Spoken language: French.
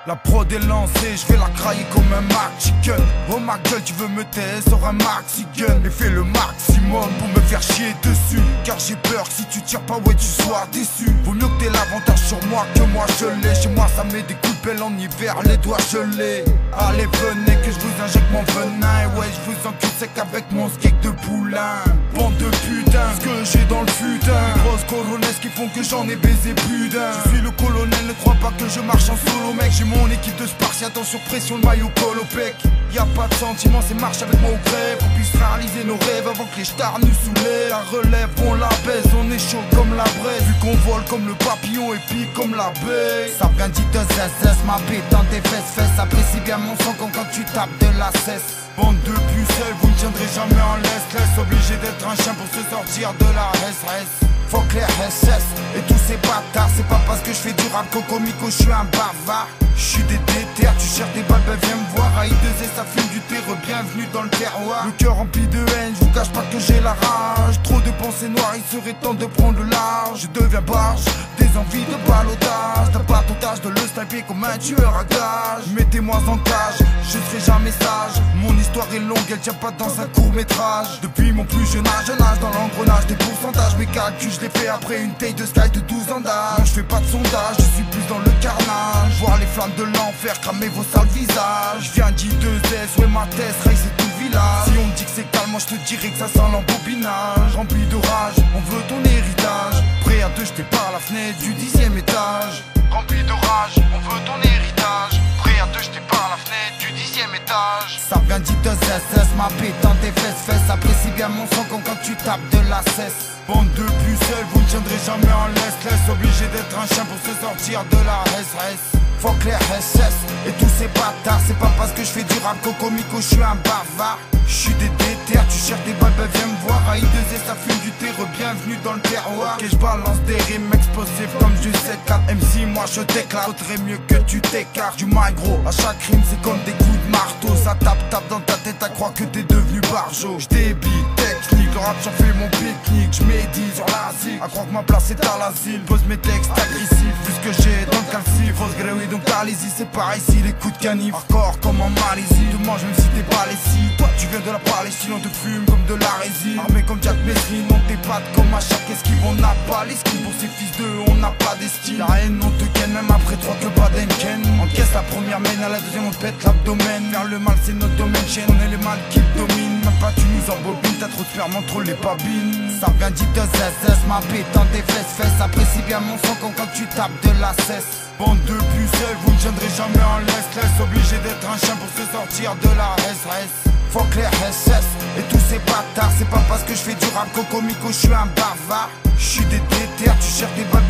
La prod est lancée, je vais la crailler comme un Mac Chicken. Oh ma gueule, tu veux me taire sur un maxi gun et fais le maximum pour me faire chier dessus. Car j'ai peur que si tu tires pas, ouais, tu sois déçu. Vaut mieux que t'aies l'avantage sur moi que moi je l'ai. Chez moi ça met des coups de pelle en hiver, les doigts gelés. Allez venez que je vous injecte mon venin. Et ouais, je vous encule sec avec mon steak de poulain. Bande de putain, ce que j'ai dans le futin. Des grosses coronesses qui font que j'en ai baisé plus d'un. Je suis le colonel, ne crois pas que je marche en solo mec. J'ai mon équipe de Spartiates sur pression, le maillot col au pec. Y'a pas de sentiment, c'est marche avec moi au grève. On puisse réaliser nos rêves avant que les stars nous soulèvent. La relève, on la baise, on est chaud comme la braise. Vu qu'on vole comme le papillon et puis comme l'abeille. Ça vient dit de ZZ, ma bite dans tes fesses. Apprécie bien mon son quand tu tapes de la cesse. Bande de pucelles, vous ne tiendrez jamais en laisse. Obligé d'être un chien pour se sortir de la SS. Faut que les SS et tous ces bâtards. C'est pas parce que je fais du rap coco-mico, je suis un bavard. Je suis des déterres, tu cherches des balles, ben viens me voir. AI2Z, ça fume du terreau, bienvenue dans le terroir. Le cœur rempli de haine, je vous cache pas que j'ai la rage. Trop de pensées noires, il serait temps de prendre le large. Je deviens barge, des envies de ballottage. T'as pas ton tâche de le sniper comme un tueur à gage. Mettez-moi en cage, je serai jamais sage. Mon histoire est longue, elle tient pas dans un court métrage. Depuis mon plus jeune âge, je nage dans l'engrenage des pourcentages. Mes calculs, je les fais après une taille de sky de 12 ans d'âge. Non, je fais pas de sondage, je suis plus dans le carnage. Voir les flammes de l'enfer cramer vos sales visages. Je viens d'I2S, ouais ma thèse, race c'est tout le village. Si on me dit que c'est calme, moi je te dirais que ça sent l'embobinage. Rempli de rage, on veut ton héritage. Prêt à te jeter par la fenêtre du 10e étage. Rempli de rage, on veut ton héritage. Prêt à te jeter par la fenêtre du 10e étage. Ça vient d'I2S, ma bite dans tes fesses. Apprécie bien mon son quand tu tapes de la cesse. Bande de pucelles, vous ne tiendrez jamais en laisse. Obligé d'être un chien pour se sortir de la SS. Faut que les SS et tous ces bâtards. C'est pas parce que je fais du rap coco-mico, je suis un bavard. Je suis des déterres, tu cherches des balles, ben viens me voir. AI2Z, ça fume du terreau, bienvenue dans le terroir. Et je balance des rimes explosives comme du 7-4 MC, moi je t'éclate. Faudrait mieux que tu t'écartes du mic gros. À chaque rime c'est comme des coups de marteau. Ça tape dans ta tête à croire que t'es devenu barjo. J'débite technique, le rap j'en fais mon pique-nique. J'médite sur l'asile, à croire que ma place est à l'asile. Pose mes textes agressifs, plus que j'ai dans le calcif. Fausse gréouille donc allez-y, c'est pareil ici, les coups de canif. Hardcore comme en Malaisie, te mange même si t'es pas ici. Toi tu viens de la Palestine, on te fume comme de la résine. Armé comme Jack Mesrine, on t'épate comme à chaque esquive. On n'a pas les skins pour ces fils d'eux, on n'a pas d'estime. La haine on te ken, même après 3 que Baden-Ken. Encaisse la première mène, à la deuxième on te pète l'abdomen. Faire le mal c'est notre domaine, chaîne, on est les mâles qui dominent. Même pas tu nous embobines, t'as trop de sperme entre les babines. Ça vient d'I2S, ma bite dans tes fesses. Apprécie bien mon son quand tu tapes de la cesse. Bande de pucelles, vous ne tiendrez jamais en laisse. Obligé d'être un chien pour se sortir de la SS. Faut que les SS et tous ces bâtards. C'est pas parce que je fais du rap coco-mico, je suis un bavard. Je suis des déterres, tu cherches des balles,